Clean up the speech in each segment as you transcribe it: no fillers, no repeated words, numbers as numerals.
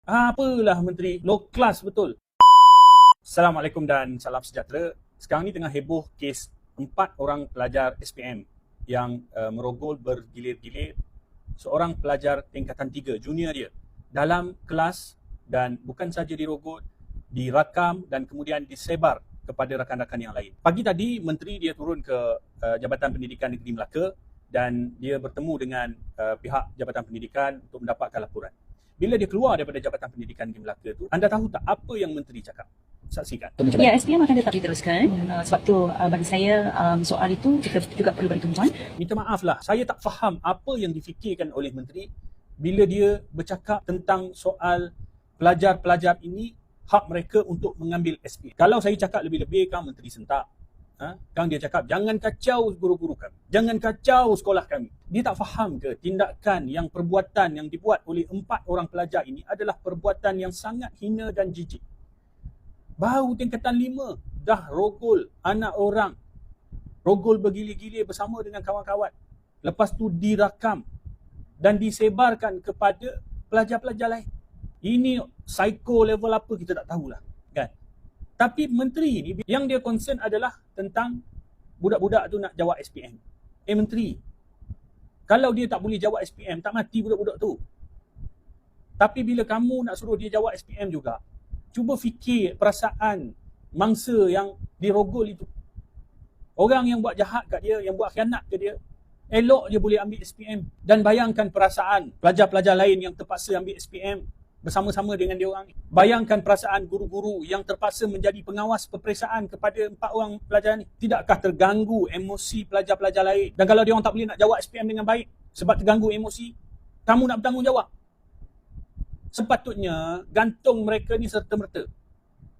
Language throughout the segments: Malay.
Apalah Menteri, low class betul. Assalamualaikum dan salam sejahtera. Sekarang ni tengah heboh kes 4 orang pelajar SPM yang merogol bergilir-gilir seorang pelajar tingkatan 3, junior dia, dalam kelas, dan bukan saja dirogol, dirakam dan kemudian disebar kepada rakan-rakan yang lain. Pagi tadi Menteri dia turun ke Jabatan Pendidikan Negeri Melaka dan dia bertemu dengan pihak Jabatan Pendidikan untuk mendapatkan laporan. Bila dia keluar daripada Jabatan Pendidikan Negeri Melaka tu, anda tahu tak apa yang Menteri cakap? Saksikan. Ya, SPM akan tetap diteruskan. Sebab tu bagi saya soal itu kita juga perlu beri tumpuan. Minta maaf lah, saya tak faham apa yang difikirkan oleh Menteri bila dia bercakap tentang soal pelajar-pelajar ini, hak mereka untuk mengambil SPM. Kalau saya cakap lebih-lebih, kan Menteri sentak. Kan dia cakap, jangan kacau guru-guru kami, jangan kacau sekolah kami. Dia tak faham ke tindakan yang perbuatan yang dibuat oleh 4 orang pelajar ini adalah perbuatan yang sangat hina dan jijik. Baru tingkatan 5 dah rogol anak orang, rogol bergilir-gilir bersama dengan kawan-kawan. Lepas tu dirakam dan disebarkan kepada pelajar-pelajar lain. Ini psycho level apa kita tak tahulah, kan? Tapi Menteri ni yang dia concern adalah tentang budak-budak tu nak jawab SPM. Menteri, kalau dia tak boleh jawab SPM, tak mati budak-budak tu. Tapi bila kamu nak suruh dia jawab SPM juga, cuba fikir perasaan mangsa yang dirogol itu. Orang yang buat jahat kat dia, yang buat khianat ke dia, elok dia boleh ambil SPM. Dan bayangkan perasaan pelajar-pelajar lain yang terpaksa ambil SPM bersama-sama dengan dia orang ni. Bayangkan perasaan guru-guru yang terpaksa menjadi pengawas peperiksaan kepada 4 orang pelajar ni. Tidakkah terganggu emosi pelajar-pelajar lain? Dan kalau dia orang tak boleh nak jawab SPM dengan baik sebab terganggu emosi, kamu nak bertanggungjawab. Sepatutnya gantung mereka ni serta-merta.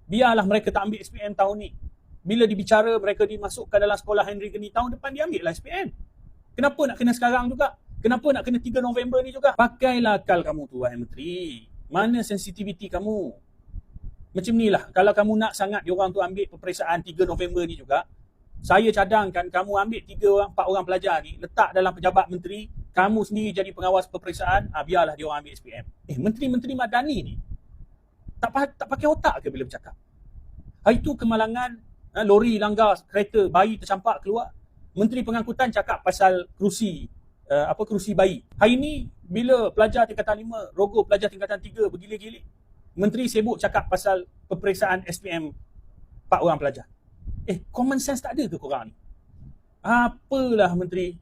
Biarlah mereka tak ambil SPM tahun ni. Bila dibicara mereka dimasukkan dalam sekolah Henry Geni, tahun depan dia ambil lah SPM. Kenapa nak kena sekarang juga? Kenapa nak kena 3 November ni juga? Pakailah akal kamu tu, wahai Menteri. Mana sensitiviti kamu? Macam ni lah, kalau kamu nak sangat diorang tu ambil peperiksaan 3 November ni juga, saya cadangkan kamu ambil 4 orang pelajar ni, letak dalam pejabat menteri, kamu sendiri jadi pengawas peperiksaan, biarlah diorang ambil SPM. Menteri-menteri Madani ni tak pakai otak ke bila bercakap? Hari tu kemalangan, lori langgar kereta, bayi tercampak keluar, Menteri Pengangkutan cakap pasal kerusi bayi. Hari ni bila pelajar tingkatan 5 rogol pelajar tingkatan 3 bergilir-gilir, Menteri sibuk cakap pasal peperiksaan SPM 4 orang pelajar. Common sense tak ada ke korang ni? Apalah Menteri,